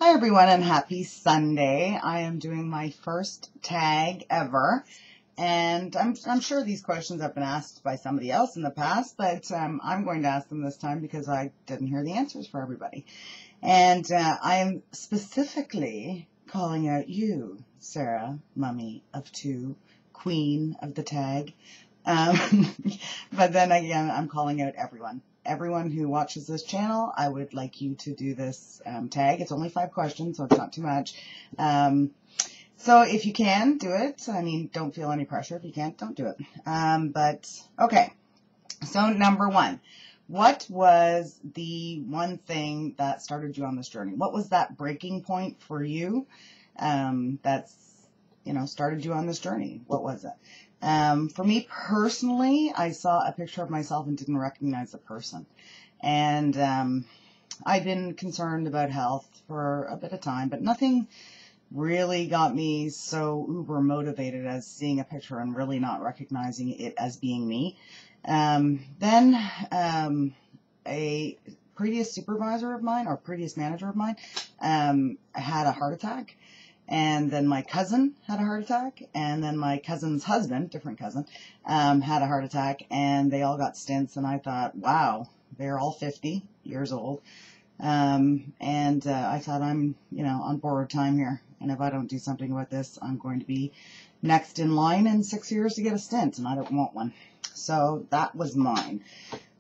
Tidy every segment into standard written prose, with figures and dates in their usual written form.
Hi everyone and happy Sunday. I am doing my first tag ever, and I'm sure these questions have been asked by somebody else in the past, but I'm going to ask them this time because I didn't hear the answers for everybody. And I am specifically calling out you, Sarah, mummy of two, queen of the tag. But then again, I'm calling out everyone. Everyone who watches this channel, I would like you to do this tag. It's only 5 questions, so it's not too much. So if you can, do it. I mean, don't feel any pressure. If you can't, don't do it. But, okay. So, number 1. What was the one thing that started you on this journey? What was that breaking point for you started you on this journey? What was it? For me personally, I saw a picture of myself and didn't recognize the person. And I've been concerned about health for a bit of time, but nothing really got me so uber motivated as seeing a picture and really not recognizing it as being me. Then a previous supervisor of mine or previous manager of mine had a heart attack. And then my cousin had a heart attack, and then my cousin's husband, different cousin, had a heart attack, and they all got stents, and I thought, wow, they're all 50 years old, and I thought, I'm, on borrowed time here, and if I don't do something about this, I'm going to be next in line in 6 years to get a stent, and I don't want one. So that was mine.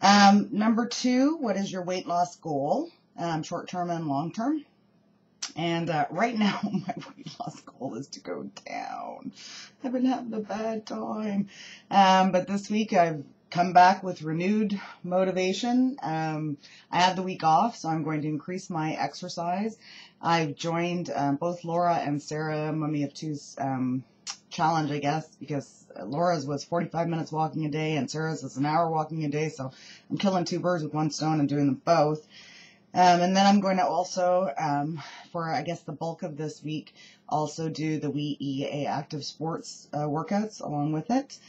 Number 2, what is your weight loss goal, short-term and long-term? And right now, my weight loss goal is to go down. I've been having a bad time. But this week, I've come back with renewed motivation. I had the week off, so I'm going to increase my exercise. I've joined both Laura and Sarah, Mummy of Two's challenge, I guess, because Laura's was 45 minutes walking a day, and Sarah's was an hour walking a day. So I'm killing 2 birds with 1 stone and doing them both. And then I'm going to also, for I guess the bulk of this week, also do the WeEA Active Sports workouts along with it.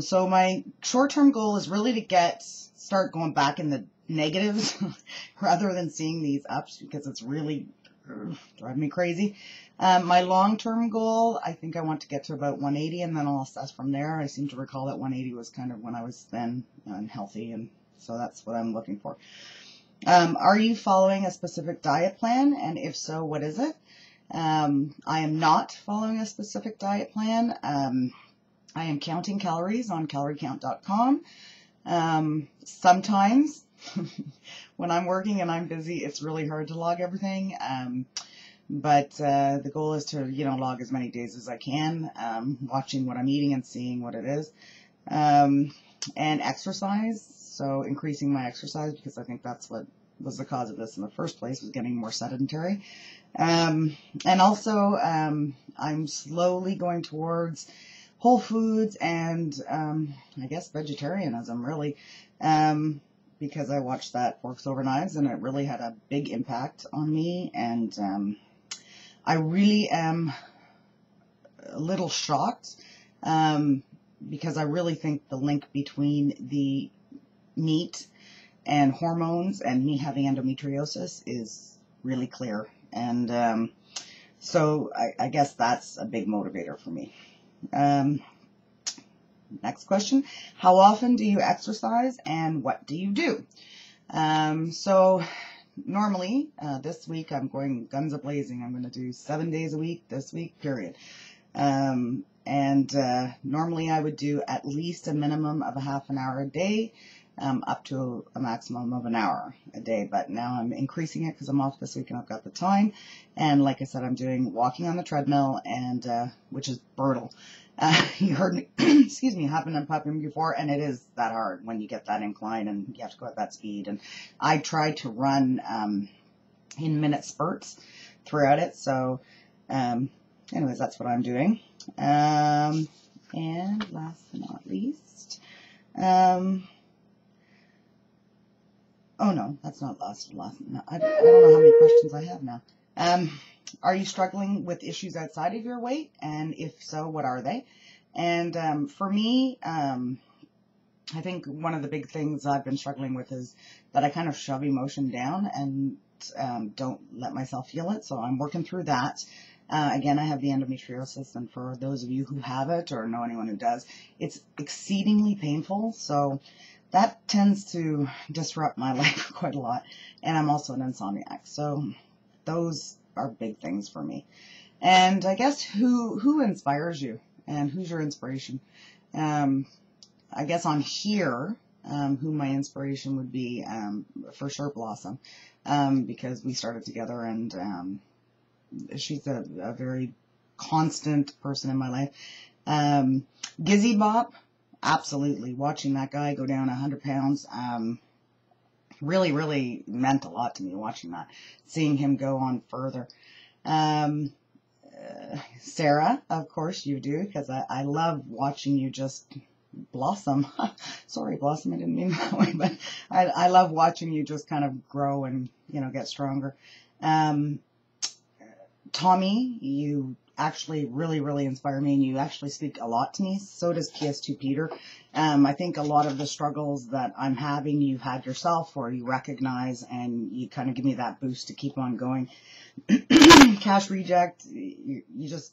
So my short-term goal is really to start going back in the negatives rather than seeing these ups, because it's really driving me crazy. My long-term goal, I think I want to get to about 180, and then I'll assess from there. I seem to recall that 180 was kind of when I was then unhealthy, and so that's what I'm looking for. Are you following a specific diet plan? And if so, what is it? I am not following a specific diet plan. I am counting calories on caloриecount.com. Sometimes when I'm working and I'm busy, it's really hard to log everything. But the goal is to, log as many days as I can, watching what I'm eating and seeing what it is. And exercise. So increasing my exercise, because I think that's what was the cause of this in the first place, was getting more sedentary. And also, I'm slowly going towards whole foods and I guess vegetarianism, really, because I watched that Forks Over Knives, and it really had a big impact on me. And I really am a little shocked because I really think the link between the meat and hormones and me having endometriosis is really clear. And so I guess that's a big motivator for me. Next question. How often do you exercise and what do you do? So normally this week I'm going guns a-blazing. I'm going to do 7 days a week this week, period. Normally I would do at least a minimum of a half an hour a day, up to a maximum of an hour a day. But now I'm increasing it because I'm off this week and I've got the time. And like I said, I'm doing walking on the treadmill, and which is brutal. You heard me, excuse me, hopping and popping before, and it is that hard when you get that incline and you have to go at that speed. And I try to run in minute spurts throughout it. So anyways, that's what I'm doing. And last but not least, oh no, that's not last. No, I don't know how many questions I have now. Are you struggling with issues outside of your weight? And if so, what are they? And for me, I think one of the big things I've been struggling with is that I kind of shove emotion down, and don't let myself feel it. So I'm working through that. Again, I have the endometriosis, and for those of you who have it or know anyone who does, it's exceedingly painful. So that tends to disrupt my life quite a lot. And I'm also an insomniac. So those are big things for me. And I guess who inspires you and who's your inspiration? I guess on here, who my inspiration would be, for sure Blossom, because we started together, and she's a very constant person in my life. Gizzy Bop, absolutely. Watching that guy go down 100 pounds, really, really meant a lot to me, watching that, seeing him go on further. Sarah, of course you do, because I love watching you just blossom. Sorry, Blossom, I didn't mean that way, but I love watching you just kind of grow and, get stronger. Tommy, you actually really, really inspire me, and you actually speak a lot to me. So does PS2 Peter. I think a lot of the struggles that I'm having, you've had yourself, or you recognize, and you kind of give me that boost to keep on going. Cash Reject, you just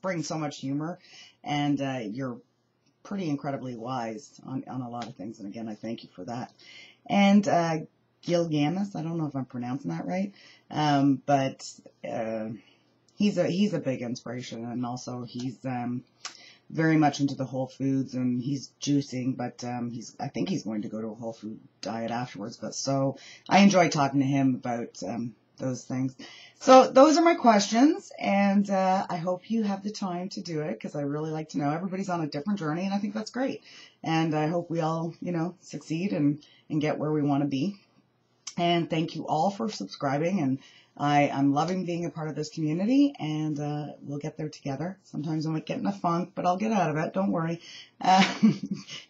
bring so much humor, and you're pretty incredibly wise on a lot of things. And again, I thank you for that. And Gilgamesh, I don't know if I'm pronouncing that right, but he's a big inspiration, and also he's very much into the whole foods, and he's juicing, but I think he's going to go to a whole food diet afterwards. But so I enjoy talking to him about those things. So those are my questions, and I hope you have the time to do it, because I really like to know. Everybody's on a different journey, and I think that's great. And I hope we all, succeed and get where we want to be. And thank you all for subscribing, and I'm loving being a part of this community, and we'll get there together. Sometimes I might get in a funk, but I'll get out of it. Don't worry.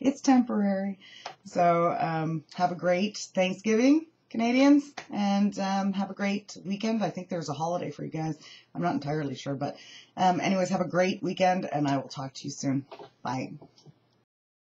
It's temporary. So have a great Thanksgiving, Canadians, and have a great weekend. I think there's a holiday for you guys. I'm not entirely sure, but anyways, have a great weekend, and I will talk to you soon. Bye.